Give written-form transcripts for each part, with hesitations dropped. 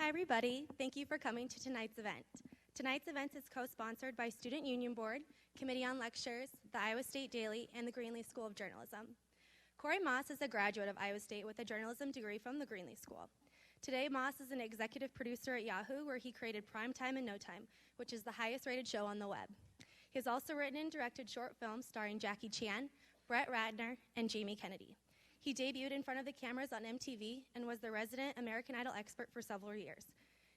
Hi, everybody. Thank you for coming to tonight's event. Tonight's event is co-sponsored by Student Union Board, Committee on Lectures, the Iowa State Daily, and the Greenlee School of Journalism. Corey Moss is a graduate of Iowa State with a journalism degree from the Greenlee School. Today, Moss is an executive producer at Yahoo, where he created Prime Time in No Time, which is the highest-rated show on the web. He has also written and directed short films starring Jackie Chan, Brett Ratner, and Jamie Kennedy. He debuted in front of the cameras on MTV and was the resident American Idol expert for several years.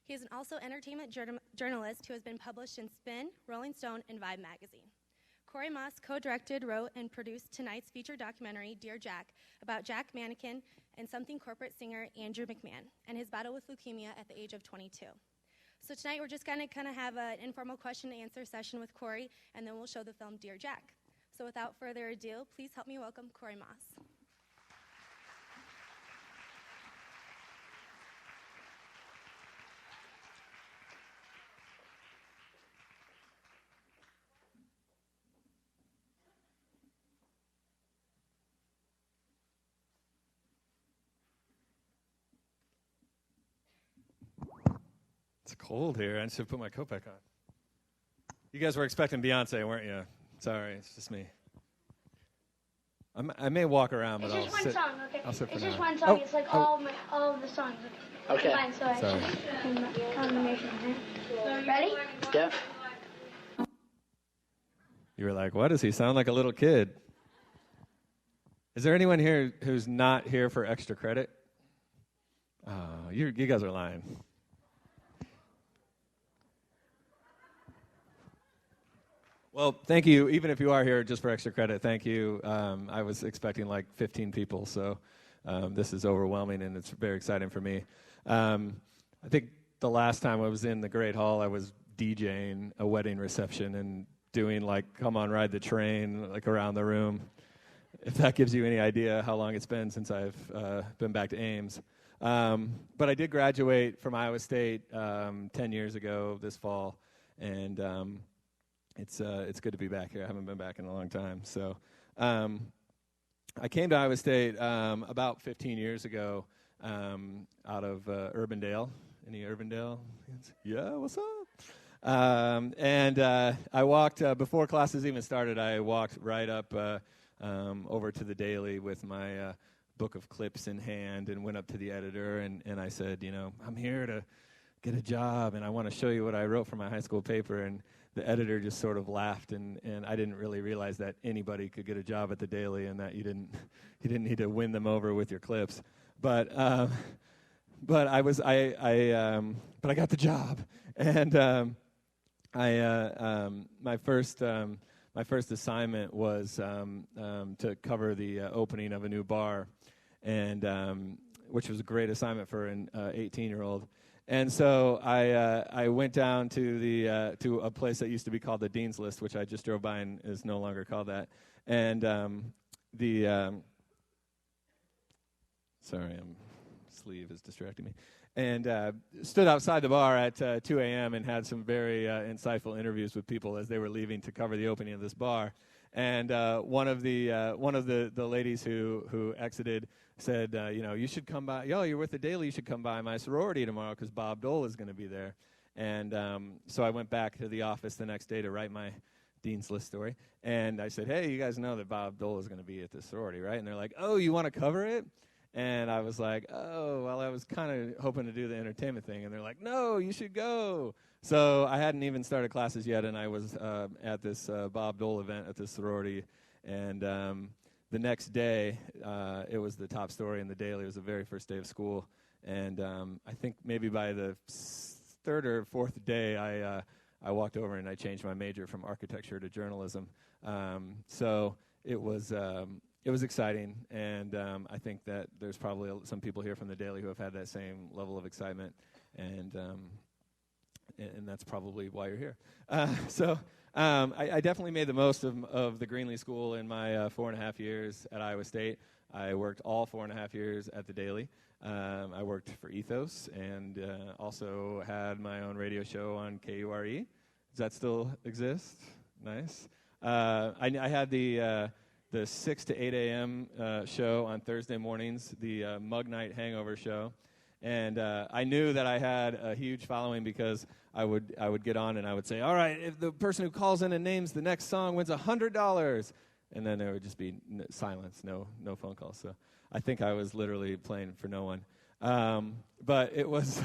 He is also an entertainment journalist who has been published in Spin, Rolling Stone, and Vibe magazine. Corey Moss co-directed, wrote, and produced tonight's feature documentary, Dear Jack, about Jack Mannequin and Something Corporate singer Andrew McMahon and his battle with leukemia at the age of 22. So tonight we're just going to kind of have an informal question and answer session with Corey, and then we'll show the film Dear Jack. So without further ado, please help me welcome Corey Moss. It's cold here. I should put my coat back on. You guys were expecting Beyonce, weren't you? Sorry, it's just me. I may walk around, but I'll sit. It's just one song, okay? I'll sit for it's now. just one song. It's like all of the songs. Okay. Fine, so Sorry. combination. Ready? Yeah. You were like, what does he sound like a little kid? Is there anyone here who's not here for extra credit? Oh, you guys are lying. Well, thank you. Even if you are here just for extra credit, thank you. I was expecting like 15 people, so this is overwhelming, and it's very exciting for me. I think the last time I was in the Great Hall, I was DJing a wedding reception and doing like "Come on, Ride the Train" like around the room. If that gives you any idea how long it's been since I've been back to Ames. But I did graduate from Iowa State 10 years ago this fall, and it's good to be back here. I haven't been back in a long time. So I came to Iowa State about 15 years ago out of Urbandale. Any Urbandale? Yeah, what's up? And I walked, before classes even started, I walked right up over to the Daily with my book of clips in hand and went up to the editor and I said, I'm here to get a job and I want to show you what I wrote for my high school paper. And the editor just sort of laughed, and I didn't really realize that anybody could get a job at the Daily, and that you didn't need to win them over with your clips. But I got the job, and my first assignment was to cover the opening of a new bar, and which was a great assignment for an 18-year-old. And so I went down to to a place that used to be called the Dean's List, which I just drove by and is no longer called that. And sleeve is distracting me. And stood outside the bar at 2 a.m. and had some very insightful interviews with people as they were leaving to cover the opening of this bar. And one of the ladies who exited said, you should come by. You're with the Daily. You should come by my sorority tomorrow because Bob Dole is going to be there. And so I went back to the office the next day to write my Dean's List story. And I said, hey, you guys know that Bob Dole is going to be at this sorority, right? And they're like, oh, you want to cover it? And I was like, oh, well, I was kind of hoping to do the entertainment thing. And they're like, no, you should go. So I hadn't even started classes yet, and I was at this Bob Dole event at this sorority. And the next day, it was the top story in the Daily. It was the very first day of school. And I think maybe by the third or fourth day, I walked over and I changed my major from architecture to journalism. So it was exciting, and I think that there's probably some people here from the Daily who have had that same level of excitement, and that's probably why you're here. I definitely made the most of the Greenlee School in my 4.5 years at Iowa State. I worked all 4.5 years at the Daily. I worked for Ethos and also had my own radio show on KURE. Does that still exist? Nice. I had the 6 to 8 a.m. show on Thursday mornings, the Mug Night Hangover show. And I knew that I had a huge following because I would get on and I would say, all right, if the person who calls in and names the next song wins $100. And then there would just be silence, no phone calls. So I think I was literally playing for no one. But it was,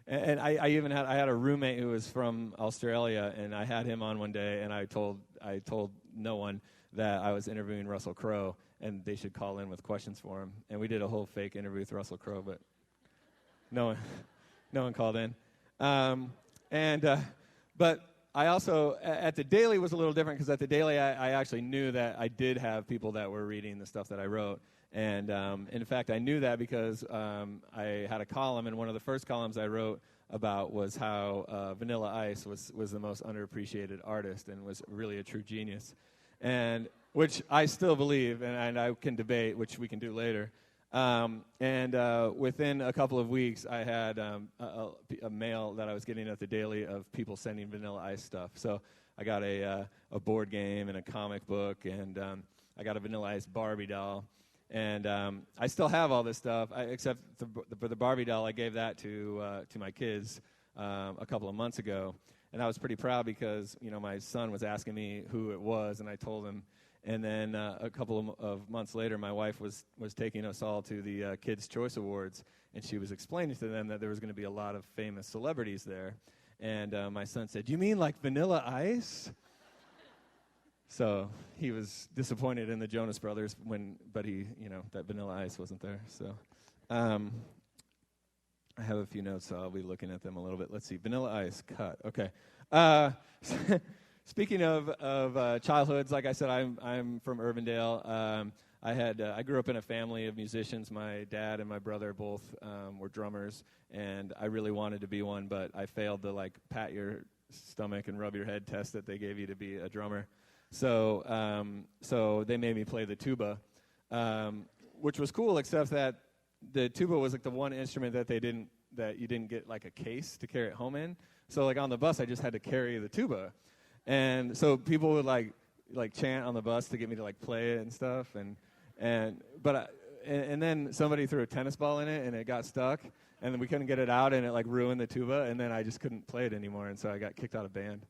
and I had a roommate who was from Australia, and I had him on one day, and I told no one that I was interviewing Russell Crowe, and they should call in with questions for him. And we did a whole fake interview with Russell Crowe, but no one called in. But I also, at the Daily was a little different, because at the Daily I actually knew that I did have people that were reading the stuff that I wrote. And in fact, I knew that because I had a column, and one of the first columns I wrote about was how Vanilla Ice was the most underappreciated artist and was really a true genius, and which I still believe, and I can debate, which we can do later. Within a couple of weeks, I had a mail that I was getting at the Daily of people sending Vanilla Ice stuff. So I got a board game and a comic book, and I got a Vanilla Ice Barbie doll. And I still have all this stuff, except for the Barbie doll. I gave that to my kids a couple of months ago, and I was pretty proud because my son was asking me who it was, and I told him. And then a couple of months later, my wife was taking us all to the Kids' Choice Awards, and she was explaining to them that there was going to be a lot of famous celebrities there. And my son said, "You mean like Vanilla Ice?" So he was disappointed in the Jonas Brothers but that Vanilla Ice wasn't there. So I have a few notes, so I'll be looking at them a little bit. Let's see, Vanilla Ice, cut. Okay. Speaking of childhoods, like I said, I'm from Urbandale. I grew up in a family of musicians. My dad and my brother both were drummers, and I really wanted to be one, but I failed the pat your stomach and rub your head test that they gave you to be a drummer. So they made me play the tuba, which was cool, except that the tuba was the one instrument that you didn't get a case to carry it home in. So on the bus, I just had to carry the tuba. And so people would chant on the bus to get me to play it and stuff, and then somebody threw a tennis ball in it and it got stuck, and then we couldn't get it out, and it ruined the tuba, and then I just couldn't play it anymore, and so I got kicked out of band.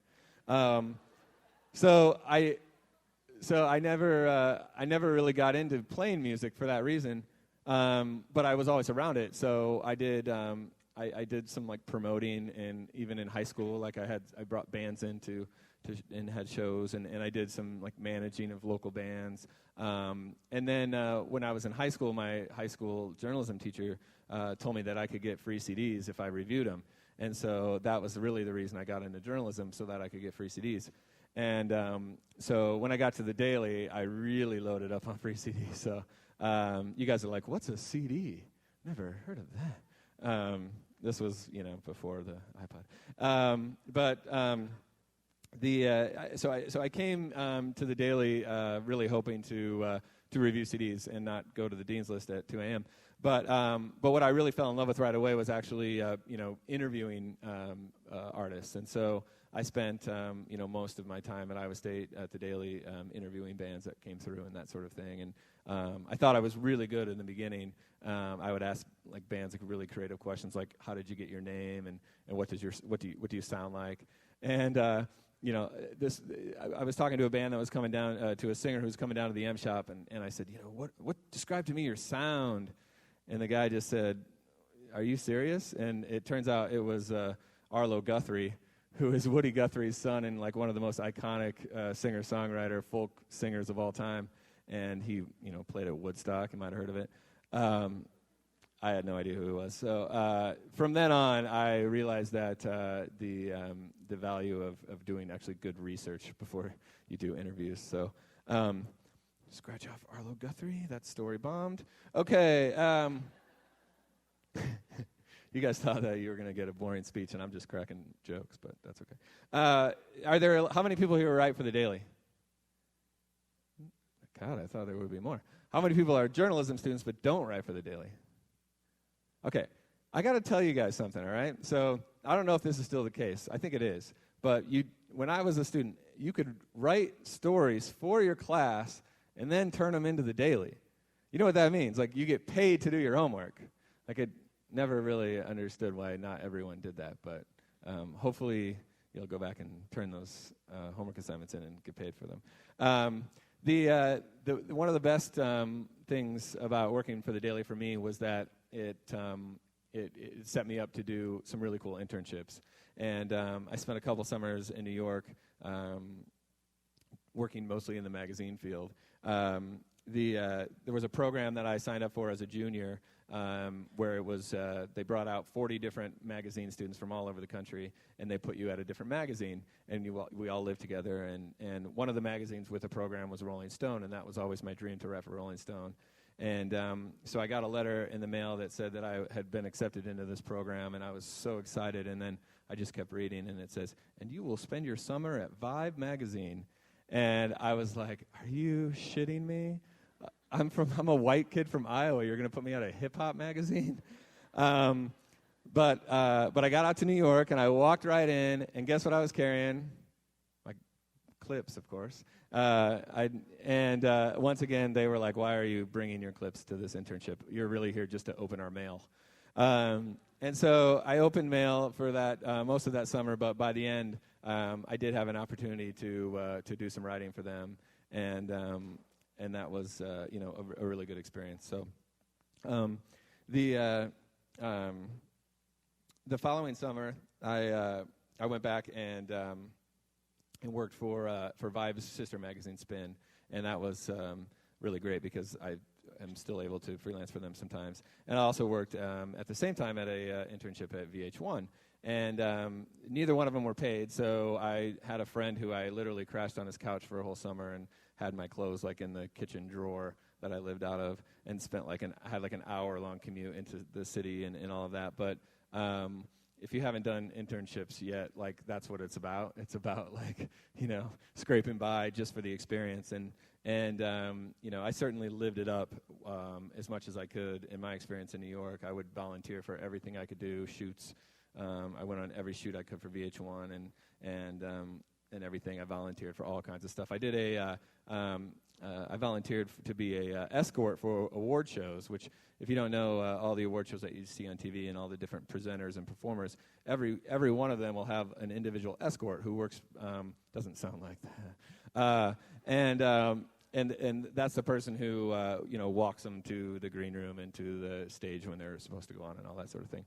So I never really got into playing music for that reason, but I was always around it. So I did I did some promoting, and even in high school, I brought bands in and had shows, and I did some managing of local bands. And then when I was in high school, my high school journalism teacher told me that I could get free CDs if I reviewed them. And so that was really the reason I got into journalism, so that I could get free CDs. And so when I got to the Daily, I really loaded up on free CDs. So you guys are like, "What's a CD? Never heard of that." This was, before the iPod. So I came to the Daily really hoping to review CDs and not go to the Dean's List at 2 a.m. But what I really fell in love with right away was actually interviewing artists. And so I spent most of my time at Iowa State at the Daily interviewing bands that came through and that sort of thing. And I thought I was really good in the beginning. I would ask bands really creative questions like, "How did you get your name?" and what do you sound like? And I was talking to a band that was coming down to a singer who was coming down to the M Shop, and I said, what describe to me your sound? And the guy just said, "Are you serious?" And it turns out it was Arlo Guthrie, who is Woody Guthrie's son and one of the most iconic singer-songwriter folk singers of all time. And he, played at Woodstock. You might have heard of it. I had no idea who he was. So from then on, I realized that the value of doing actually good research before you do interviews. So scratch off Arlo Guthrie. That story bombed. Okay. You guys thought that you were going to get a boring speech, and I'm just cracking jokes, but that's okay. How many people here write for the Daily? God, I thought there would be more. How many people are journalism students but don't write for the Daily? Okay, I got to tell you guys something, all right? So I don't know if this is still the case. I think it is. But when I was a student, you could write stories for your class and then turn them into the Daily. You know what that means? You get paid to do your homework. never really understood why not everyone did that, but hopefully you'll go back and turn those homework assignments in and get paid for them. One of the best things about working for the Daily for me was that it set me up to do some really cool internships. And I spent a couple summers in New York working mostly in the magazine field. There was a program that I signed up for as a junior where it was they brought out 40 different magazine students from all over the country, and they put you at a different magazine, and we all lived together. And one of the magazines with the program was Rolling Stone, and that was always my dream to write for Rolling Stone. And so I got a letter in the mail that said that I had been accepted into this program, and I was so excited. And then I just kept reading, and it says, "And you will spend your summer at Vibe magazine." And I was like, "Are you shitting me? I'm a white kid from Iowa. You're going to put me at a hip-hop magazine?" But I got out to New York, and I walked right in, and guess what I was carrying? My clips, of course. Once again, they were like, "Why are you bringing your clips to this internship? You're really here just to open our mail." And so I opened mail for that most of that summer, but by the end, I did have an opportunity to do some writing for them, and that was a really good experience. So the following summer, I went back and worked for Vibe's sister magazine, Spin, and that was really great because I am still able to freelance for them sometimes. And I also worked at the same time at a internship at VH1. And neither one of them were paid, so I had a friend who I literally crashed on his couch for a whole summer and had my clothes like in the kitchen drawer that I lived out of, and spent had an hour-long commute into the city and all of that. But if you haven't done internships yet, like, that's what it's about. It's about, like, scraping by just for the experience. And I certainly lived it up as much as I could in my experience in New York. I would volunteer for everything I could do, shoots. I went on every shoot I could for VH1 and everything. I volunteered for all kinds of stuff. I did I volunteered to be a escort for award shows, which, if you don't know, all the award shows that you see on TV and all the different presenters and performers, every one of them will have an individual escort who works. Doesn't sound like that. And that's the person who walks them to the green room and to the stage when they're supposed to go on and all that sort of thing.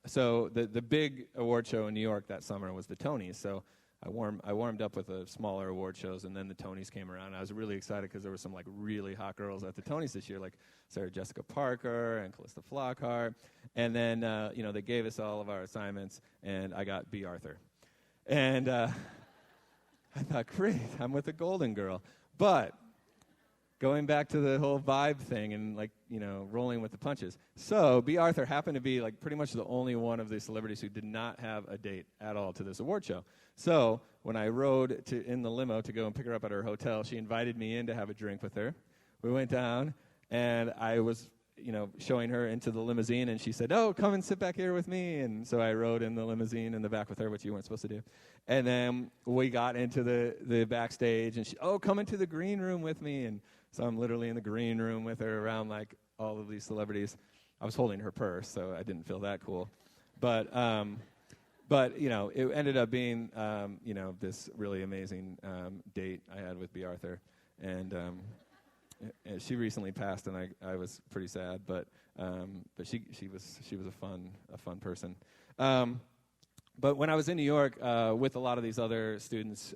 So the big award show in New York that summer was the Tonys. So I warmed up with the smaller award shows, and then the Tonys came around. I was really excited because there were some really hot girls at the Tonys this year, like Sarah Jessica Parker and Callista Flockhart. And then they gave us all of our assignments, and I got B. Arthur. And I thought, great, I'm with a Golden Girl. But going back to the whole vibe thing and rolling with the punches. So B. Arthur happened to be pretty much the only one of the celebrities who did not have a date at all to this award show. So when I rode in the limo to go and pick her up at her hotel, she invited me in to have a drink with her. We went down, and I was showing her into the limousine, and she said, "Oh, come and sit back here with me." And so I rode in the limousine in the back with her, which you weren't supposed to do. And then we got into the backstage, and she, "Oh, come into the green room with me." And so I'm literally in the green room with her around all of these celebrities. I was holding her purse, so I didn't feel that cool. But it ended up being this really amazing date I had with B. Arthur, and she recently passed, and I was pretty sad, but she was a fun person. But when I was in New York with a lot of these other students,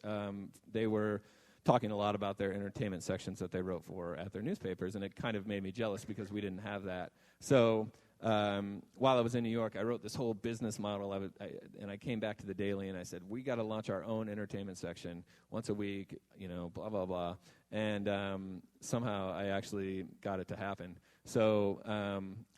they were talking a lot about their entertainment sections that they wrote for at their newspapers, and it kind of made me jealous because we didn't have that. So while I was in New York, I wrote this whole business model, and I came back to the Daily, and I said, we got to launch our own entertainment section once a week, blah, blah, blah. And somehow I actually got it to happen. So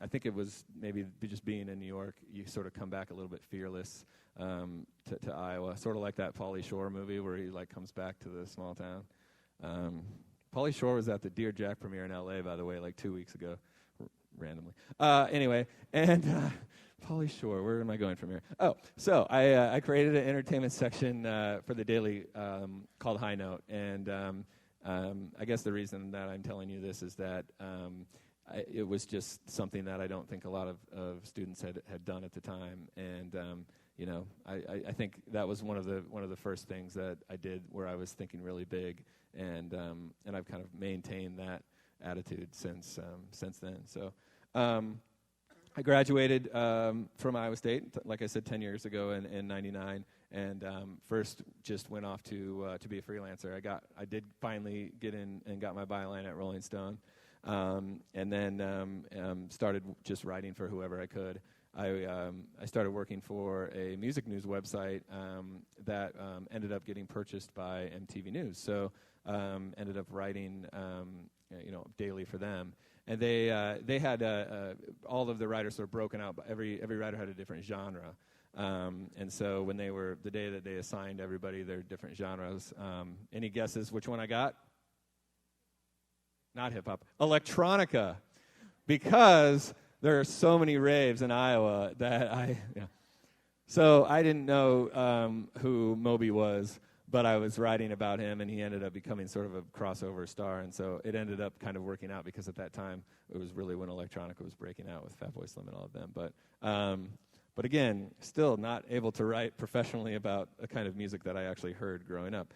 I think it was maybe just being in New York, you sort of come back a little bit fearless to Iowa, sort of like that Pauly Shore movie where he comes back to the small town. Pauly Shore was at the Dear Jack premiere in L.A., by the way, 2 weeks ago, randomly. Anyway, and Pauly Shore, where am I going from here? Oh, so I created an entertainment section for the Daily called High Note, and I guess the reason that I'm telling you this is that it was just something that I don't think a lot of students had done at the time. And I think that was one of the first things that I did where I was thinking really big, and I've kind of maintained that attitude since then. So I graduated from Iowa State, like I said, 10 years ago in '99, and first just went off to be a freelancer. I did finally get in and got my byline at Rolling Stone, and then started just writing for whoever I could. I started working for a music news website that ended up getting purchased by MTV News. So ended up writing daily for them. And they had all of the writers sort of broken out. But every writer had a different genre. And so when the day that they assigned everybody their different genres, any guesses which one I got? Not hip hop, electronica, because there are so many raves in Iowa that So I didn't know who Moby was, but I was writing about him, and he ended up becoming sort of a crossover star, and so it ended up kind of working out because at that time it was really when electronica was breaking out with Fatboy Slim and all of them. But again, still not able to write professionally about a kind of music that I actually heard growing up.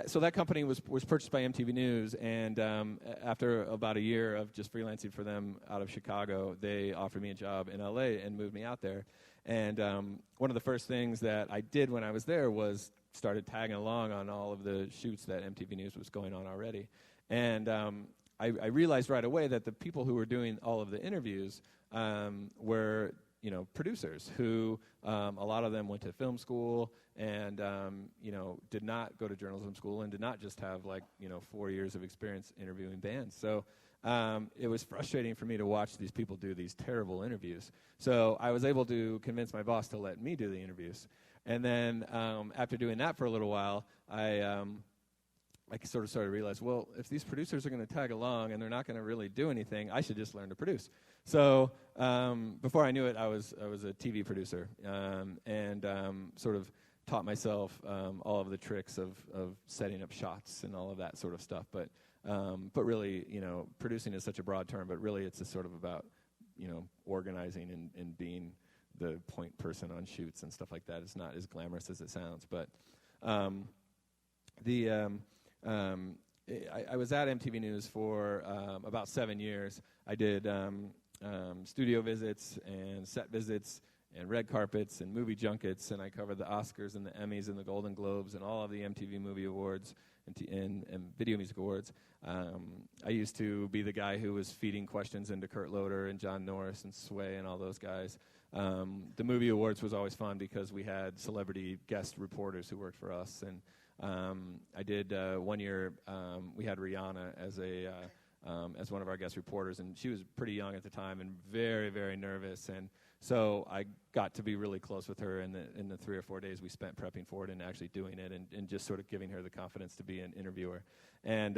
So that company was purchased by MTV News, and after about a year of just freelancing for them out of Chicago, they offered me a job in LA and moved me out there. And one of the first things that I did when I was there was started tagging along on all of the shoots that MTV News was going on already. And I realized right away that the people who were doing all of the interviews were producers who a lot of them went to film school and did not go to journalism school and did not just have 4 years of experience interviewing bands. So it was frustrating for me to watch these people do these terrible interviews. So I was able to convince my boss to let me do the interviews. And then after doing that for a little while, I sort of started to realize, well, if these producers are going to tag along and they're not going to really do anything, I should just learn to produce. So before I knew it, I was a TV producer and sort of taught myself all of the tricks of setting up shots and all of that sort of stuff. But really, producing is such a broad term, but really it's just sort of about, organizing and being the point person on shoots and stuff like that. It's not as glamorous as it sounds. But I was at MTV News for about 7 years. I did studio visits and set visits and red carpets and movie junkets, and I covered the Oscars and the Emmys and the Golden Globes and all of the MTV Movie Awards and Video Music Awards. I used to be the guy who was feeding questions into Kurt Loder and John Norris and Sway and all those guys. The Movie Awards was always fun because we had celebrity guest reporters who worked for us, and I did 1 year. We had Rihanna as one of our guest reporters, and she was pretty young at the time and very, very nervous. And so I got to be really close with her in the 3 or 4 days we spent prepping for it and actually doing it, and just sort of giving her the confidence to be an interviewer. And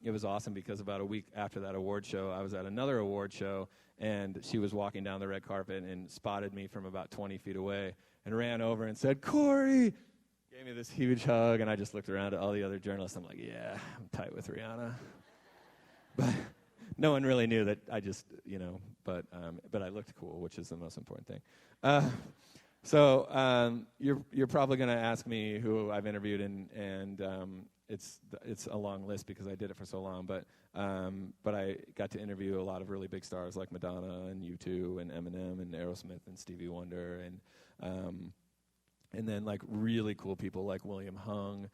it was awesome because about a week after that award show, I was at another award show, and she was walking down the red carpet and spotted me from about 20 feet away and ran over and said, "Corey!" Gave me this huge hug, and I just looked around at all the other journalists. I'm like, yeah, I'm tight with Rihanna. But no one really knew that I just, but I looked cool, which is the most important thing. So you're probably going to ask me who I've interviewed, and it's a long list because I did it for so long. But I got to interview a lot of really big stars like Madonna and U2 and Eminem and Aerosmith and Stevie Wonder and then really cool people like William Hung,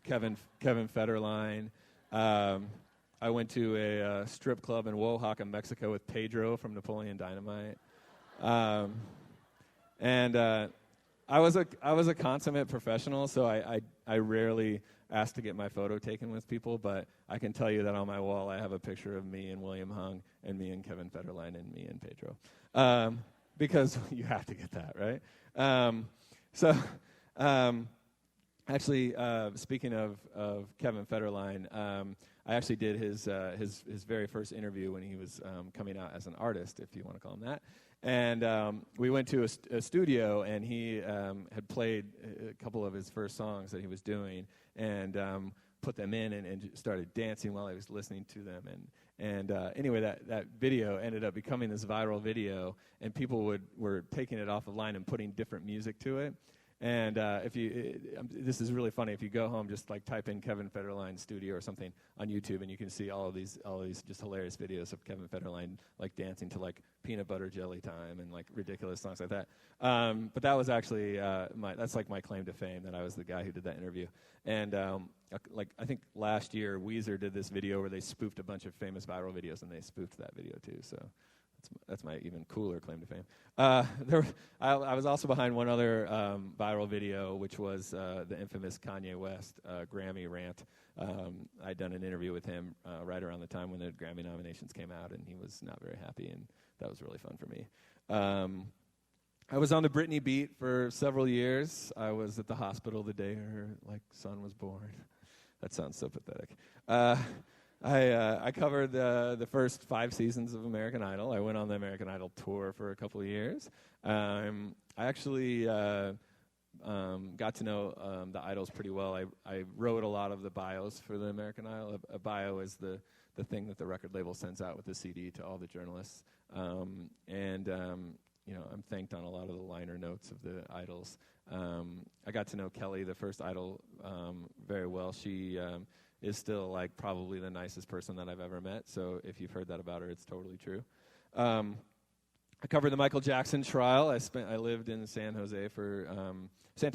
Kevin Federline. I went to a strip club in Oaxaca, Mexico with Pedro from Napoleon Dynamite. And I was a consummate professional, so I rarely asked to get my photo taken with people, but I can tell you that on my wall I have a picture of me and William Hung and me and Kevin Federline and me and Pedro. Because you have to get that, right? Actually, speaking of Kevin Federline, I actually did his very first interview when he was coming out as an artist, if you want to call him that. And we went to a studio, and he had played a couple of his first songs that he was doing. And put them in and started dancing while I was listening to them. And anyway, that video ended up becoming this viral video, and people were taking it off of line and putting different music to it. And this is really funny. If you go home, just like type in Kevin Federline Studio or something on YouTube, and you can see all of these just hilarious videos of Kevin Federline like dancing to like Peanut Butter Jelly Time and like ridiculous songs like that. But that was actually that's like my claim to fame, that I was the guy who did that interview. And like I think last year Weezer did this video where they spoofed a bunch of famous viral videos, and they spoofed that video too. So that's my even cooler claim to fame. I was also behind one other viral video, which was the infamous Kanye West Grammy rant. I'd done an interview with him right around the time when the Grammy nominations came out, and he was not very happy, and that was really fun for me. I was on the Britney beat for several years. I was at the hospital the day her son was born. That sounds so pathetic. I covered the first 5 seasons of American Idol. I went on the American Idol tour for a couple of years. I actually got to know the idols pretty well. I wrote a lot of the bios for the American Idol. A bio is the thing that the record label sends out with the CD to all the journalists. I'm thanked on a lot of the liner notes of the idols. I got to know Kelly, the first idol, very well. She is still like probably the nicest person that I've ever met. So if you've heard that about her, it's totally true. I covered the Michael Jackson trial. I lived in Santa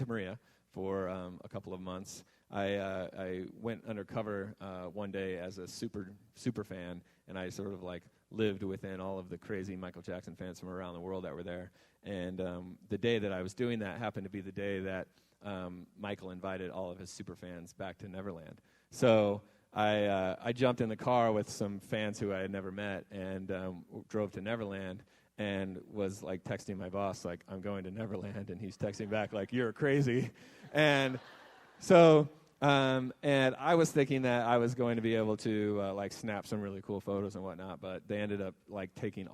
Maria for a couple of months. I went undercover one day as a super fan, and I sort of like lived within all of the crazy Michael Jackson fans from around the world that were there. And the day that I was doing that happened to be the day that Michael invited all of his super fans back to Neverland. So I jumped in the car with some fans who I had never met and drove to Neverland and was like texting my boss like, I'm going to Neverland, and he's texting back like, you're crazy. And so and I was thinking that I was going to be able to like snap some really cool photos and whatnot, but they ended up like taking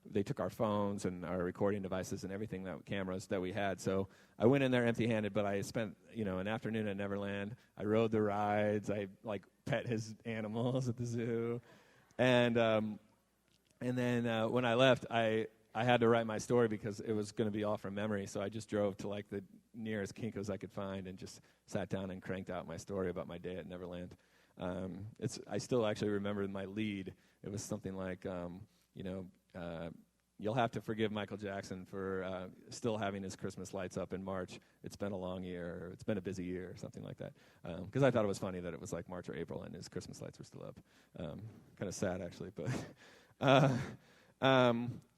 they took our phones and our recording devices and everything, cameras that we had. So I went in there empty-handed, but I spent an afternoon at Neverland. I rode the rides. I like pet his animals at the zoo, and then when I left, I had to write my story because it was going to be all from memory. So I just drove to like the nearest Kinko's I could find and just sat down and cranked out my story about my day at Neverland. I still actually remember my lead. It was something like, you'll have to forgive Michael Jackson for still having his Christmas lights up in March. It's been a long year, or it's been a busy year, or something like that. Because I thought it was funny that it was like March or April and his Christmas lights were still up. Kind of sad, actually, but...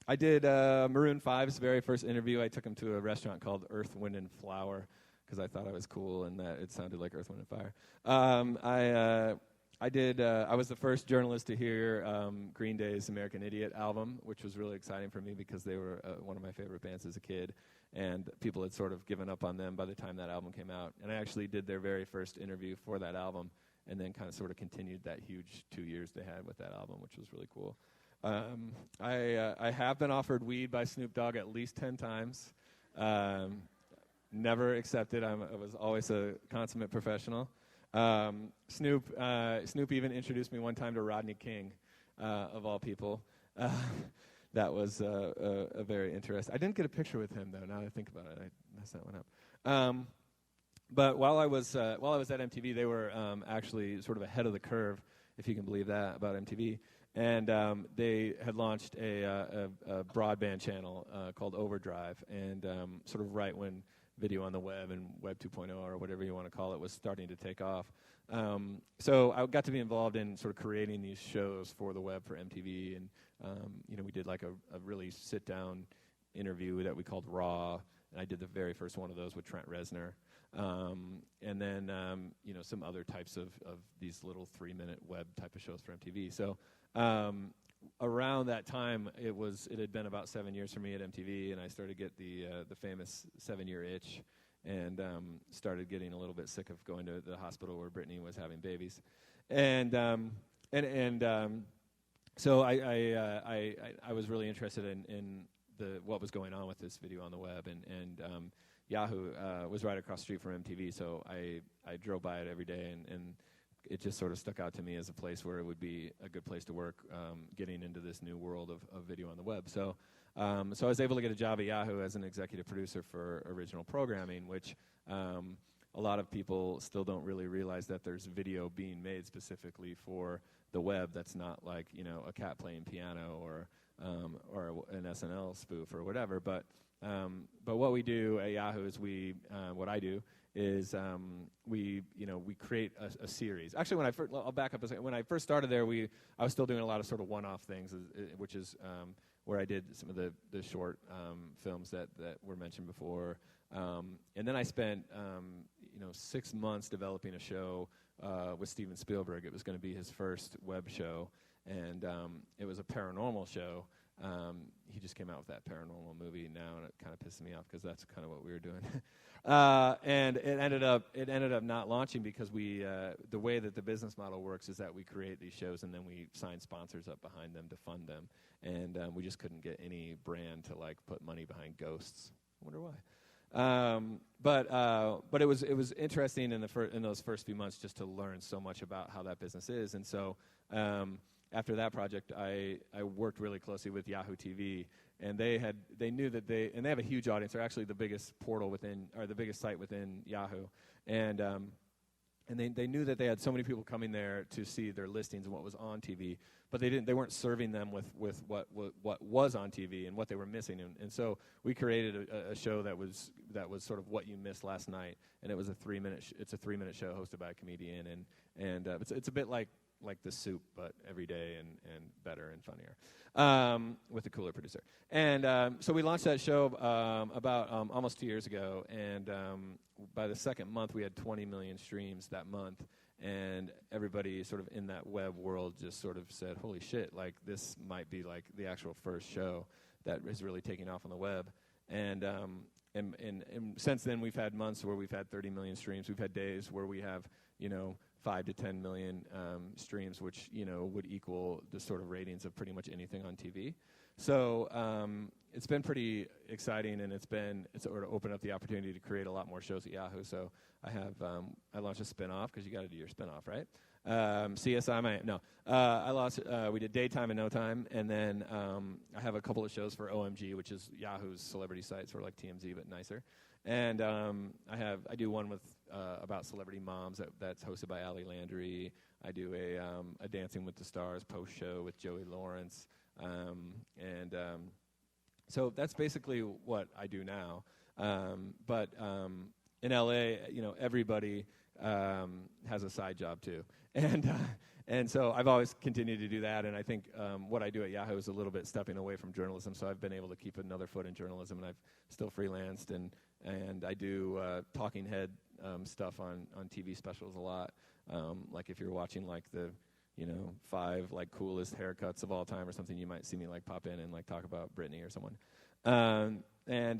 I did Maroon 5's very first interview. I took him to a restaurant called Earth, Wind, and Flower because I thought I was cool and that it sounded like Earth, Wind, and Fire. I was the first journalist to hear Green Day's American Idiot album, which was really exciting for me because they were one of my favorite bands as a kid, and people had sort of given up on them by the time that album came out. And I actually did their very first interview for that album and then kind of sort of continued that huge 2 years they had with that album, which was really cool. I have been offered weed by Snoop Dogg at least 10 times. Never accepted. I was always a consummate professional. Snoop even introduced me one time to Rodney King, of all people. That was a very interesting. I didn't get a picture with him though. Now that I think about it, I messed that one up. But while I was at MTV, they were actually sort of ahead of the curve, if you can believe that, about MTV. And they had launched a broadband channel called Overdrive, and sort of right when video on the web and Web 2.0 or whatever you want to call it was starting to take off. So I got to be involved in sort of creating these shows for the web for MTV, and we did like a really sit-down interview that we called Raw, and I did the very first one of those with Trent Reznor. And then some other types of these little 3-minute web type of shows for MTV. So around that time, it had been about 7 years for me at MTV, and I started to get the famous 7-year itch, and started getting a little bit sick of going to the hospital where Britney was having babies, and so I was really interested in what was going on with this video on the web, and Yahoo was right across the street from MTV, so I drove by it every day, and it just sort of stuck out to me as a place where it would be a good place to work, getting into this new world of video on the web. So I was able to get a job at Yahoo as an executive producer for original programming, which a lot of people still don't really realize that there's video being made specifically for the web that's not like, you know, a cat playing piano or an SNL spoof or whatever. But what we do at Yahoo is what I do is we create a series. Actually, I'll back up a second. When I first started there, I was still doing a lot of sort of one-off things, which is where I did some of the short films that were mentioned before. And then I spent 6 months developing a show with Steven Spielberg. It was going to be his first web show, and it was a paranormal show. He just came out with that paranormal movie now, and it kind of pissed me off because that's kind of what we were doing. And it ended up not launching because the way that the business model works is that we create these shows and then we sign sponsors up behind them to fund them, and we just couldn't get any brand to like put money behind ghosts. I wonder why. But it was interesting in those first few months just to learn so much about how that business is, and so. After that project, I worked really closely with Yahoo TV, and they knew that they have a huge audience. They're actually the biggest portal the biggest site within Yahoo, and they knew that they had so many people coming there to see their listings and what was on TV, but they weren't serving them with what was on TV and what they were missing, and so we created a show that was sort of what you missed last night, and it was a 3-minute show hosted by a comedian, and it's a bit like The Soup, but every day and better and funnier, with a cooler producer. And so we launched that show about almost 2 years ago, and by the second month, we had 20 million streams that month, and everybody sort of in that web world just sort of said, holy shit, like this might be like the actual first show that is really taking off on the web. And since then, we've had months where we've had 30 million streams. We've had days where we have, 5 to 10 million streams, which would equal the sort of ratings of pretty much anything on TV. So it's been pretty exciting, and it's sort of opened up the opportunity to create a lot more shows at Yahoo. So I launched a spinoff because you got to do your spinoff, right? CSI Miami. No, we did Daytime and No Time, and then I have a couple of shows for OMG, which is Yahoo's celebrity site, sort of like TMZ but nicer. And I do one with about celebrity moms that's hosted by Ali Landry. I do a Dancing with the Stars post show with Joey Lawrence, so that's basically what I do now. But in LA, everybody has a side job too, and so I've always continued to do that. And I think what I do at Yahoo is a little bit stepping away from journalism. So I've been able to keep another foot in journalism, and I've still freelanced and I do talking head stuff on TV specials a lot. Like if you're watching like the 5 like coolest haircuts of all time or something, you might see me like pop in and like talk about Britney or someone. And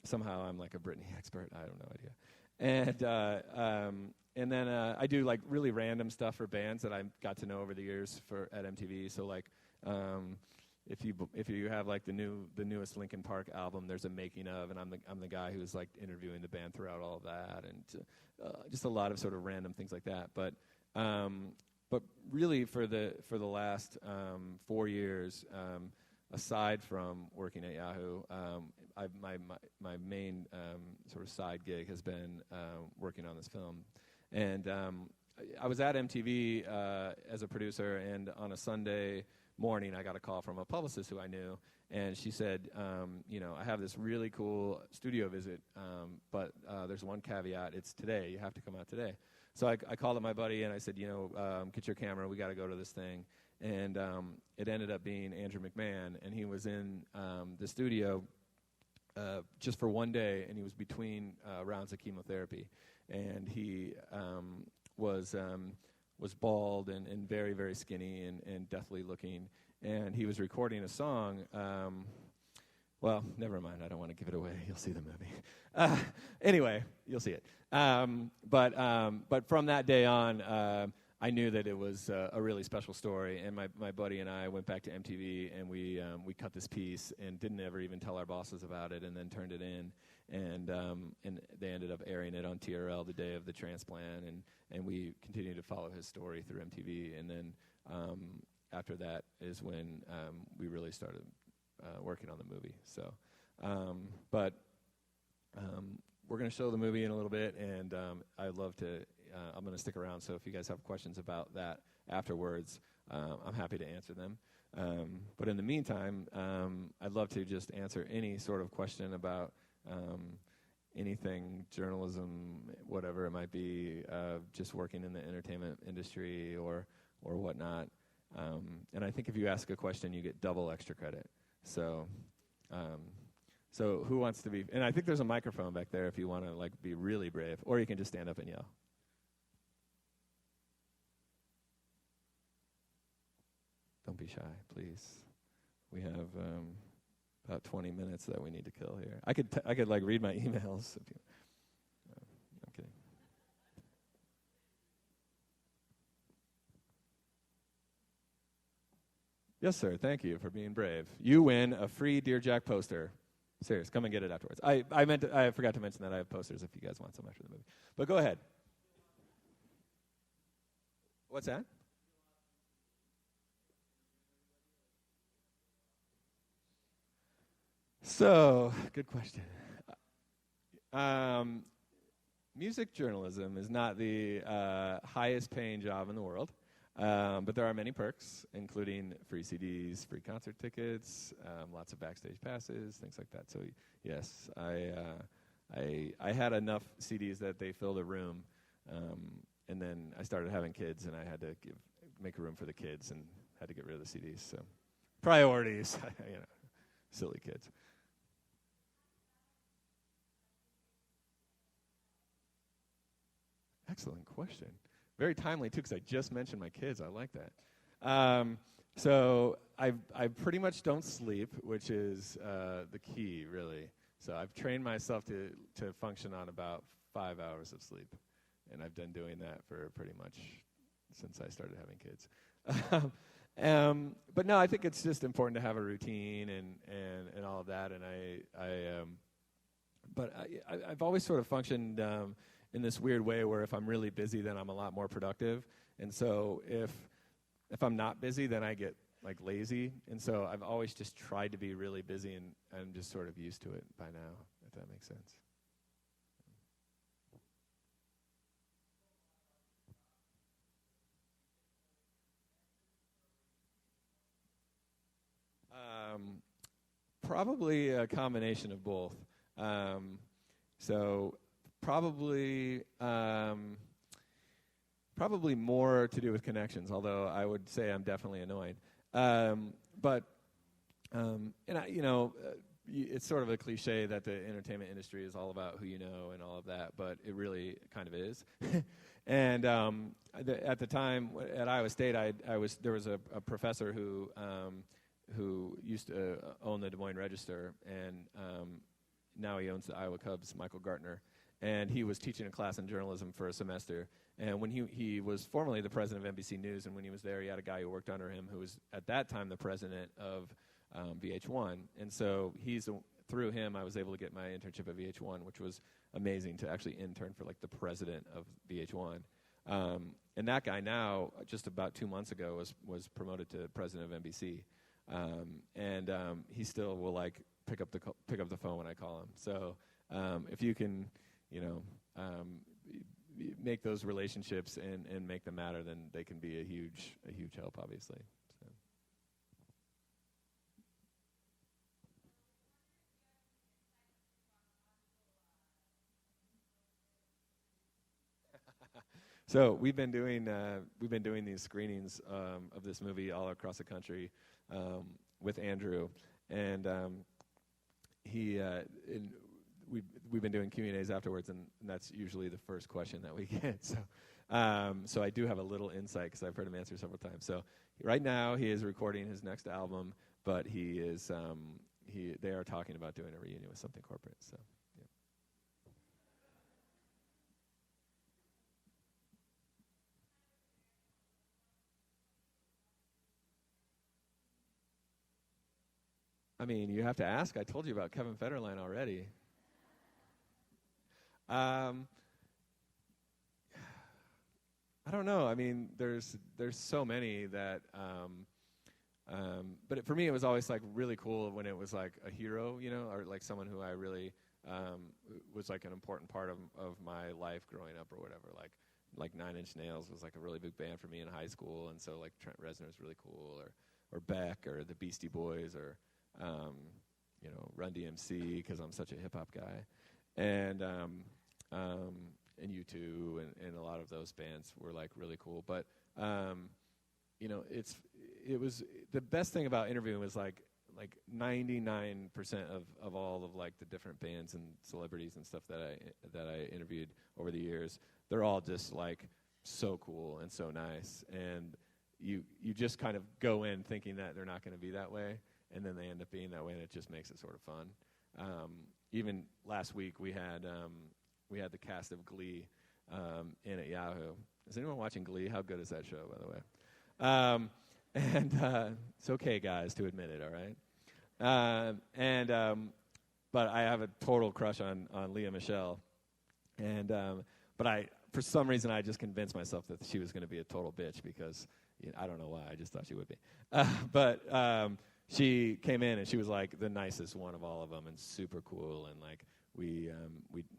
somehow I'm like a Britney expert. I have no idea. And then I do like really random stuff for bands that I got to know over the years at MTV. So like if you have like the newest Linkin Park album, there's a making of, and I'm the guy who's like interviewing the band throughout all of that, and just a lot of sort of random things like that. But really for the last 4 years, aside from working at Yahoo, my main sort of side gig has been working on this film. And I was at MTV as a producer, and on a Sunday morning, I got a call from a publicist who I knew, and she said, I have this really cool studio visit, but there's one caveat. It's today. You have to come out today. So I called up my buddy, and I said, get your camera. We got to go to this thing. And it ended up being Andrew McMahon, and he was in the studio just for one day, and he was between rounds of chemotherapy. And he was bald and very, very skinny and deathly looking. And he was recording a song. Well, never mind. I don't want to give it away. You'll see the movie. Anyway, you'll see it. But from that day on, I knew that it was a really special story, and my buddy and I went back to MTV, and we cut this piece and didn't ever even tell our bosses about it, and then turned it in, and they ended up airing it on TRL the day of the transplant, and we continued to follow his story through MTV, and then after that is when we really started working on the movie. So, but we're going to show the movie in a little bit, and I'd love to. I'm going to stick around, so if you guys have questions about that afterwards, I'm happy to answer them. But in the meantime, I'd love to just answer any sort of question about anything, journalism, whatever it might be, just working in the entertainment industry or whatnot. And I think if you ask a question, you get double extra credit. So who wants to be? And I think there's a microphone back there if you want to like be really brave, or you can just stand up and yell. Don't be shy, please. We have about 20 minutes that we need to kill here. I could like read my emails. If you, I'm kidding. Yes, sir. Thank you for being brave. You win a free Dear Jack poster. Serious, come and get it afterwards. I forgot to mention that I have posters if you guys want some after the movie. But go ahead. What's that? So, good question. Music journalism is not the highest paying job in the world, but there are many perks, including free CDs, free concert tickets, lots of backstage passes, things like that. So, yes, I had enough CDs that they filled a room, and then I started having kids, and I had to make room for the kids, and had to get rid of the CDs. So, priorities, silly kids. Excellent question. Very timely, too, because I just mentioned my kids. I like that. So I pretty much don't sleep, which is the key, really. So I've trained myself to function on about 5 hours of sleep, and I've been doing that for pretty much since I started having kids. But no, I think it's just important to have a routine and all of that. And I've always sort of functioned in this weird way where if I'm really busy, then I'm a lot more productive. And so if I'm not busy, then I get like lazy. And so I've always just tried to be really busy, and I'm just sort of used to it by now, if that makes sense. Probably a combination of both. So probably more to do with connections, although I would say I'm definitely annoying. It's sort of a cliche that the entertainment industry is all about who you know and all of that, but it really kind of is. And at the time at Iowa State, there was a professor who used to own the Des Moines Register, and now he owns the Iowa Cubs, Michael Gartner. And he was teaching a class in journalism for a semester. And when he was formerly the president of NBC News, and when he was there, he had a guy who worked under him who was at that time the president of VH1. And so through him, I was able to get my internship at VH1, which was amazing to actually intern for like the president of VH1. And that guy now, just about 2 months ago, was promoted to president of NBC. And he still will like pick up the phone when I call him. So if you can, make those relationships and make them matter, then they can be a huge help, obviously. So we've been doing these screenings of this movie all across the country with Andrew, and we've been doing Q&As afterwards, and that's usually the first question that we get. So I do have a little insight because I've heard him answer several times. So right now he is recording his next album, but they are talking about doing a reunion with something corporate. So. I mean, you have to ask. I told you about Kevin Federline already. I don't know. I mean, there's so many that, but for me, it was always like really cool when it was like a hero, you know, or like someone who I really was like an important part of my life growing up or whatever. Like Nine Inch Nails was like a really big band for me in high school, and so like Trent Reznor was really cool, or Beck, or the Beastie Boys, or you know, Run DMC, because I'm such a hip hop guy, and U2 and a lot of those bands were like really cool. But you know, it was the best thing about interviewing was like 99% of all of like the different bands and celebrities and stuff that I interviewed over the years, they're all just like so cool and so nice, and you just kind of go in thinking that they're not going to be that way, and then they end up being that way, and it just makes it sort of fun. Even last week we had the cast of Glee in at Yahoo. Is anyone watching Glee? How good is that show, by the way? It's okay, guys, to admit it, all right? But I have a total crush on Leah Michele, but for some reason I just convinced myself that she was going to be a total bitch because I don't know why, I just thought she would be. But she came in and she was like the nicest one of all of them and super cool, and like we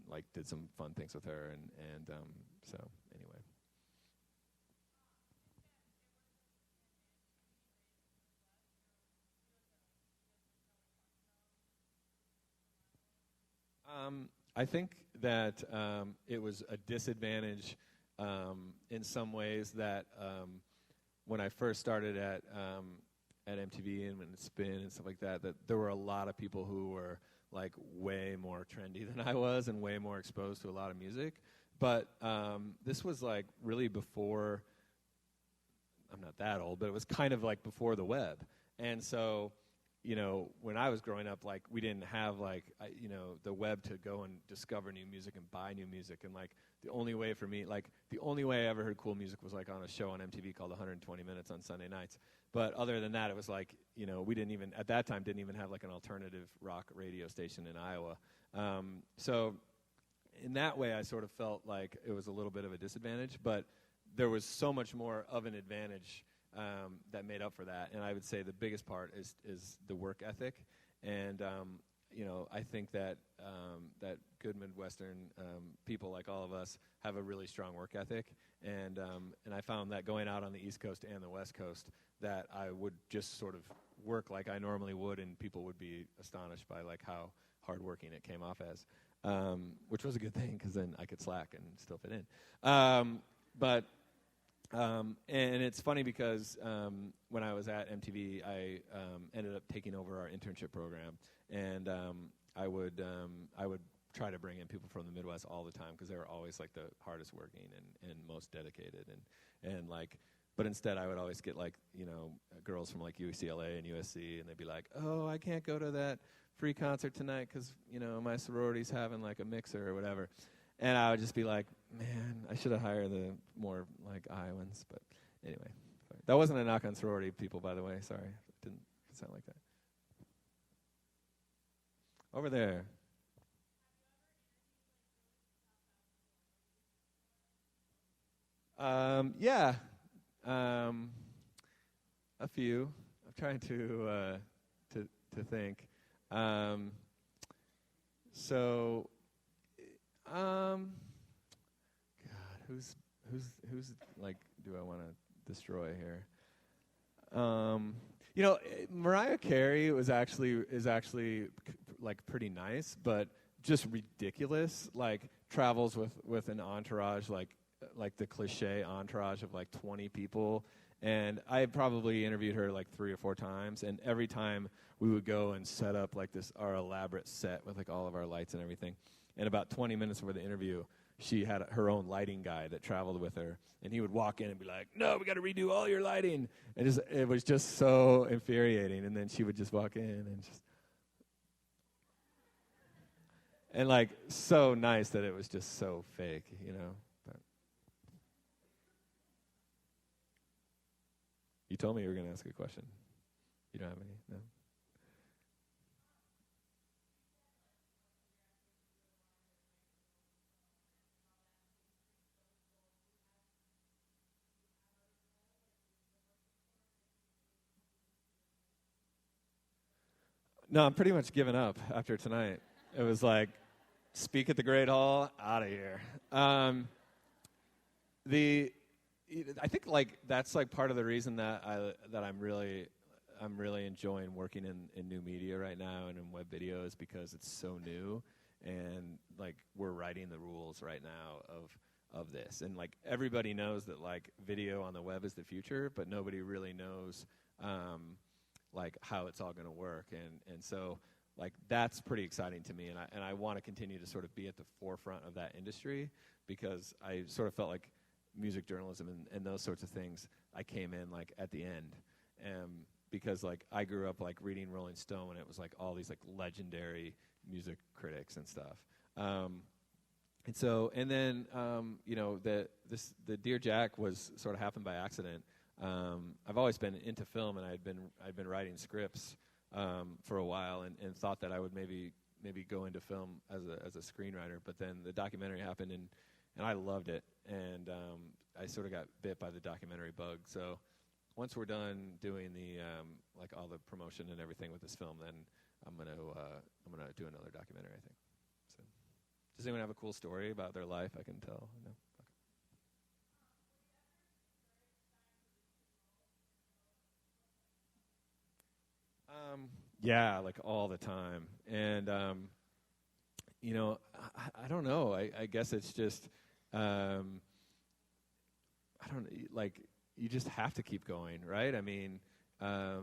like did some fun things with her, and so anyway. I think that it was a disadvantage in some ways that when I first started at MTV and when Spin and stuff like that there were a lot of people who were like way more trendy than I was and way more exposed to a lot of music. But this was like really before, I'm not that old, but it was kind of like before the web. And so, you know, when I was growing up, like we didn't have like, the web to go and discover new music and buy new music. And like the only way for me, like the only way I ever heard cool music was like on a show on MTV called 120 Minutes on Sunday nights. But other than that, it was like, we didn't even, at that time, didn't even have like an alternative rock radio station in Iowa. So in that way, I sort of felt like it was a little bit of a disadvantage, but there was so much more of an advantage that made up for that. And I would say the biggest part is the work ethic. And, I think that that good Midwestern people like all of us have a really strong work ethic. And I found that going out on the East Coast and the West Coast, that I would just sort of work like I normally would, and people would be astonished by like how hardworking it came off as, which was a good thing because then I could slack and still fit in. And it's funny because when I was at MTV, I ended up taking over our internship program, and I would try to bring in people from the Midwest all the time because they were always like the hardest working and most dedicated, and like. But instead, I would always get like girls from like UCLA and USC, and they'd be like, "Oh, I can't go to that free concert tonight because my sorority's having like a mixer or whatever." And I would just be like, man, I should have hired the more like Iowans. But anyway, sorry. That wasn't a knock on sorority people, by the way. Sorry, it didn't sound like that. Over there. Yeah, a few. I'm trying to think. God, who's like, do I want to destroy here? Mariah Carey is actually like pretty nice, but just ridiculous. Like travels with an entourage, like the cliche entourage of like 20 people. And I probably interviewed her like 3 or 4 times, and every time we would go and set up like our elaborate set with like all of our lights and everything. And about 20 minutes before the interview, she had her own lighting guy that traveled with her, and he would walk in and be like, "No, we got to redo all your lighting." And it was just so infuriating. And then she would just walk in and like so nice that it was just so fake, But you told me you were going to ask a question. You don't have any? No? No, I'm pretty much giving up after tonight. It was like, speak at the Great Hall, out of here. I think like that's like part of the reason that I'm really enjoying working in new media right now and in web videos, because it's so new, and like we're writing the rules right now of this, and like everybody knows that like video on the web is the future, but nobody really knows like how it's all going to work, and so like that's pretty exciting to me, and I want to continue to sort of be at the forefront of that industry, because I sort of felt like music journalism and those sorts of things, I came in like at the end, because like I grew up like reading Rolling Stone, and it was like all these like legendary music critics and stuff, and then you know the Dear Jack was sort of happened by accident. I've always been into film, and I'd been writing scripts for a while, and thought that I would maybe go into film as a screenwriter. But then the documentary happened, and I loved it, and I sort of got bit by the documentary bug. So once we're done doing the like all the promotion and everything with this film, then I'm gonna do another documentary, I think. So, does anyone have a cool story about their life I can tell? No? Yeah, like all the time. And, you know, I don't know. I guess it's just, I don't like, you just have to keep going, right? I mean, I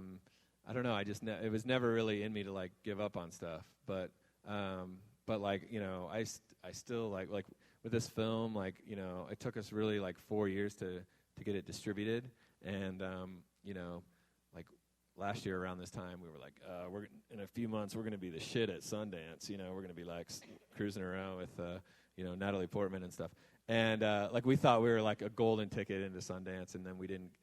don't know. It was never really in me to like give up on stuff. But like, you know, I still like with this film, like, you know, it took us really like 4 years to get it distributed. And, you know, like, last year around this time, we were like, we're in a few months, we're going to be the shit at Sundance. You know, we're going to be like cruising around with, you know, Natalie Portman and stuff. And like we thought we were like a golden ticket into Sundance, and then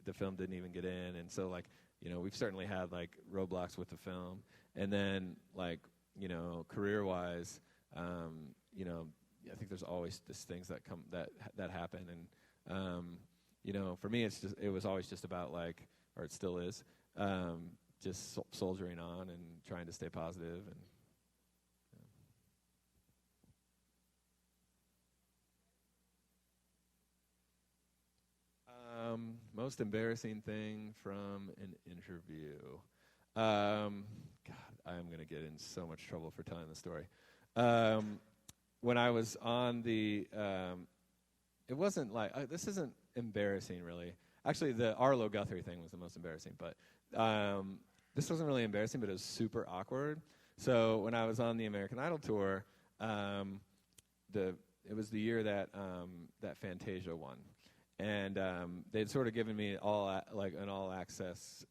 the film didn't even get in. And so like, you know, we've certainly had like roadblocks with the film. And then like, you know, career-wise, you know, I think there's always just things that come that happen. And you know, for me, it was always just about like, or it still is. Just soldiering on and trying to stay positive. And most embarrassing thing from an interview. God, I am going to get in so much trouble for telling the story. When I was on the, it wasn't like, this isn't embarrassing really. Actually, the Arlo Guthrie thing was the most embarrassing, but this wasn't really embarrassing, but it was super awkward. So when I was on the American Idol tour, it was the year that that Fantasia won, and they'd sort of given me an all access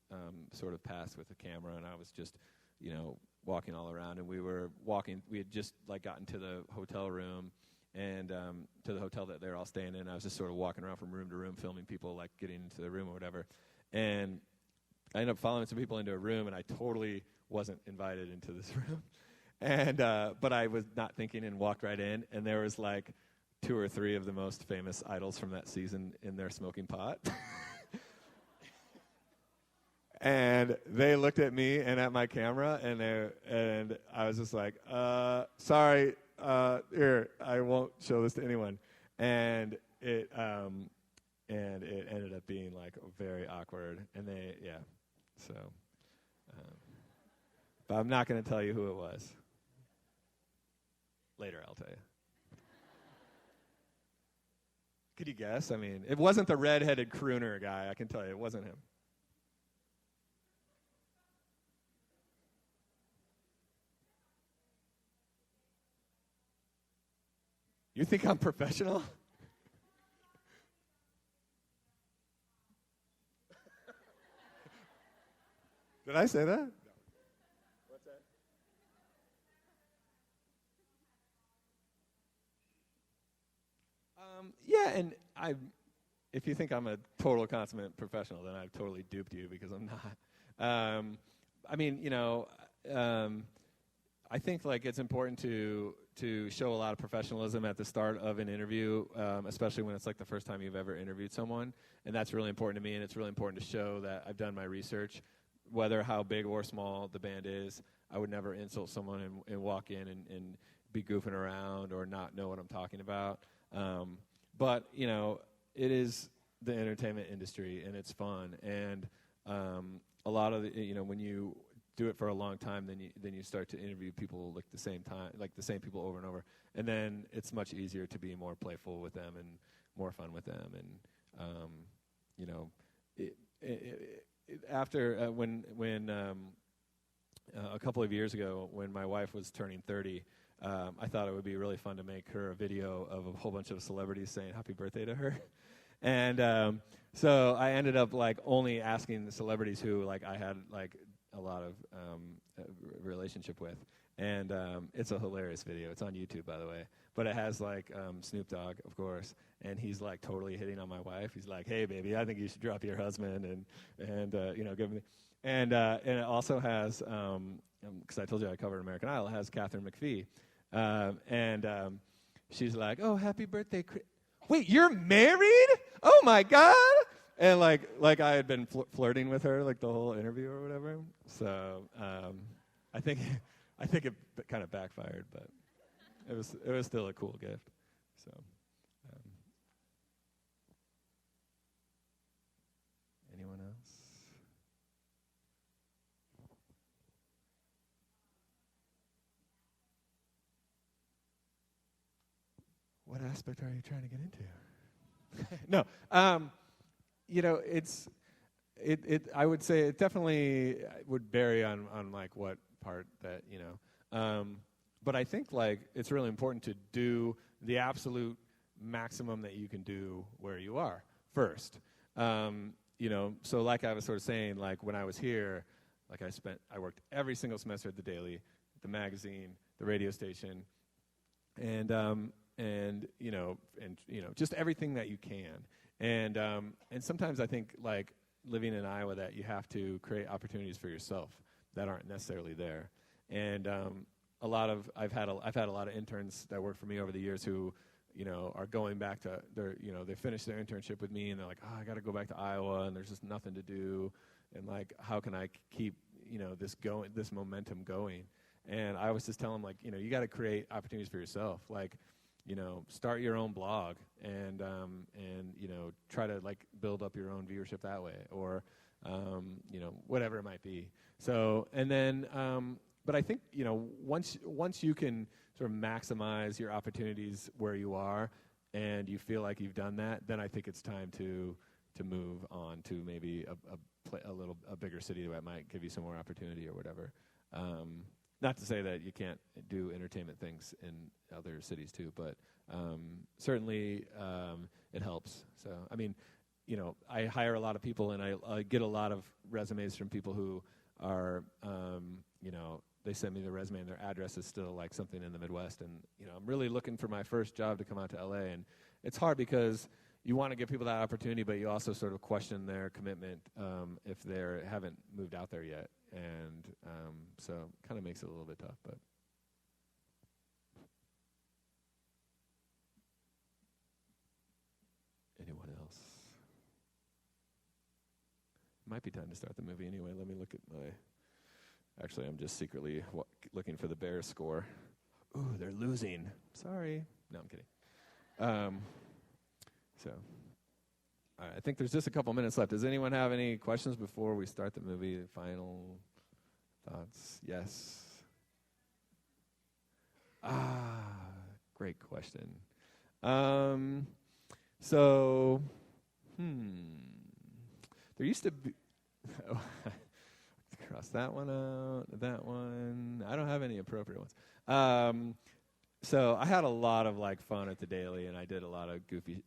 sort of pass with a camera, and I was just, you know, walking all around, and we had just like gotten to the hotel room. And to the hotel that they're all staying in. I was just sort of walking around from room to room, filming people like getting into the room or whatever. And I ended up following some people into a room, and I totally wasn't invited into this room. And but I was not thinking and walked right in, and there was like 2 or 3 of the most famous idols from that season in there smoking pot. And they looked at me and at my camera, and I was just like, sorry. Here, I won't show this to anyone. And it ended up being like very awkward. And so, but I'm not going to tell you who it was. Later, I'll tell you. Could you guess? I mean, it wasn't the redheaded crooner guy, I can tell you. It wasn't him. You think I'm professional? Did I say that? No. What's that? Yeah, and if you think I'm a total consummate professional, then I've totally duped you, because I'm not. I mean, you know, I think like it's important to show a lot of professionalism at the start of an interview, especially when it's like the first time you've ever interviewed someone, and that's really important to me. And it's really important to show that I've done my research whether how big or small the band is. I would never insult someone and walk in and be goofing around or not know what I'm talking about. But, you know, it is the entertainment industry, and it's fun. And a lot of the, you know, when you do it for a long time, then you start to interview people like the same people over and over, and then it's much easier to be more playful with them and more fun with them. And you know, after when a couple of years ago, when my wife was turning 30, I thought it would be really fun to make her a video of a whole bunch of celebrities saying happy birthday to her. And so I ended up like only asking the celebrities who like I had like a lot of relationship with. And it's a hilarious video. It's on YouTube, by the way. But it has like Snoop Dogg, of course, and he's like totally hitting on my wife. He's like, "Hey, baby, I think you should drop your husband and you know, give me." And it also has, because I told you I covered American Idol, it has Catherine McPhee, and she's like, "Oh, happy birthday, wait, you're married? Oh my God!" And like I had been flirting with her like the whole interview or whatever. So I think it kind of backfired, but it was still a cool gift. So anyone else? What aspect are you trying to get into? No, you know, I would say it definitely would vary on like what part that, you know. But I think like it's really important to do the absolute maximum that you can do where you are first. You know, so like I was sort of saying, like when I was here, like I worked every single semester at the Daily, the magazine, the radio station, and you know, just everything that you can. And sometimes I think like living in Iowa that you have to create opportunities for yourself that aren't necessarily there. And I've had a lot of interns that worked for me over the years who, you know, are going back to they finished their internship with me and they're like, "Oh, I got to go back to Iowa and there's just nothing to do, and like how can I keep, you know, this momentum going?" And I was just telling them, like, you know, you got to create opportunities for yourself, like, you know, start your own blog and you know, try to like build up your own viewership that way, or you know, whatever it might be. So, and then but I think, you know, once you can sort of maximize your opportunities where you are and you feel like you've done that, then I think it's time to move on to maybe a bigger city that might give you some more opportunity or whatever. Not to say that you can't do entertainment things in other cities too, but certainly it helps. So, I mean, you know, I hire a lot of people, and I get a lot of resumes from people who are, you know, they send me the resume and their address is still like something in the Midwest, and you know, I'm really looking for my first job to come out to LA, and it's hard because you want to give people that opportunity, but you also sort of question their commitment if they haven't moved out there yet. And so it kind of makes it a little bit tough, but. Anyone else? Might be time to start the movie anyway. Let me look at my. Actually, I'm just secretly looking for the Bears score. Ooh, they're losing. Sorry. No, I'm kidding. So, all right, I think there's just a couple minutes left. Does anyone have any questions before we start the movie? Final thoughts? Yes. Great question. So, there used to be. Cross that one out. That one. I don't have any appropriate ones. So I had a lot of like fun at the Daily, and I did a lot of goofy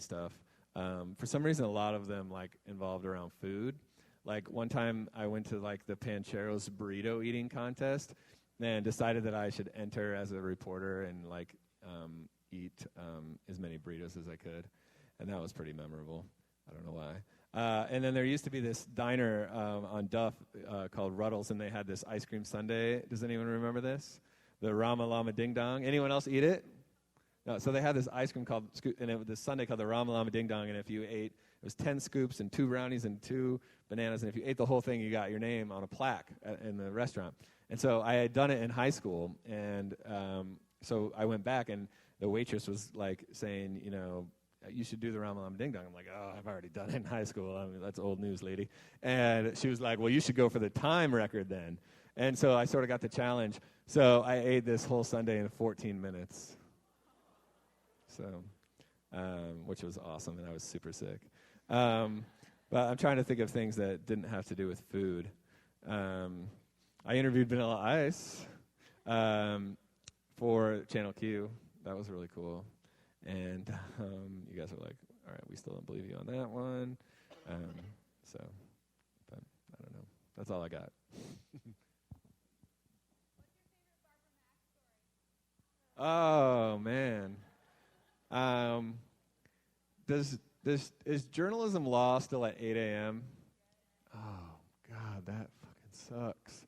stuff. For some reason, a lot of them like involved around food. Like one time, I went to like the Pancheros burrito eating contest, and decided that I should enter as a reporter and like eat as many burritos as I could, and that was pretty memorable. I don't know why. And then there used to be this diner on Duff called Ruddles, and they had this ice cream sundae. Does anyone remember this? The Rama Lama Ding Dong. Anyone else eat it? No. So they had this ice cream called, and it was this sundae called the Rama Lama Ding Dong, and if you ate It was 10 scoops and 2 brownies and 2 bananas, and if you ate the whole thing, you got your name on a plaque in the restaurant. And so I had done it in high school, and so I went back, and the waitress was like saying, you know, you should do the Ramalam Ding Dong. I'm like, oh, I've already done it in high school. I mean, that's old news, lady. And she was like, well, you should go for the time record then. And so I sort of got the challenge. So I ate this whole sundae in 14 minutes. So, which was awesome, and I was super sick. But I'm trying to think of things that didn't have to do with food. I interviewed Vanilla Ice for Channel Q. That was really cool. And you guys are like, all right, we still don't believe you on that one. But I don't know. That's all I got. Oh, man. Is journalism law still at 8 a.m.? Oh, God, that fucking sucks.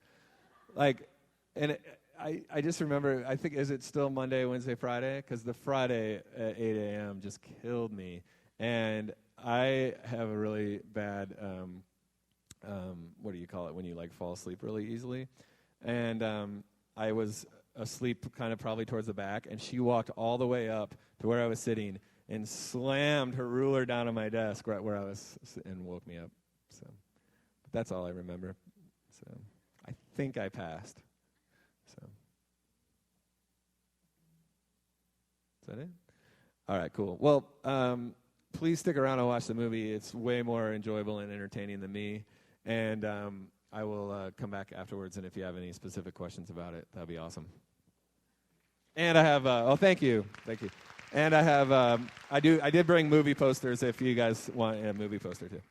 Like, and I just remember, I think, is it still Monday, Wednesday, Friday? Because the Friday at 8 a.m. just killed me. And I have a really bad, what do you call it, when you, like, fall asleep really easily? And I was asleep kind of probably towards the back, and she walked all the way up to where I was sitting and slammed her ruler down on my desk right where I was and woke me up. So but that's all I remember. So I think I passed. So is that it? All right, cool. Well, please stick around and watch the movie. It's way more enjoyable and entertaining than me. And I will come back afterwards, and if you have any specific questions about it, that'd be awesome. And I have, thank you. And I have, I did bring movie posters if you guys want a movie poster too.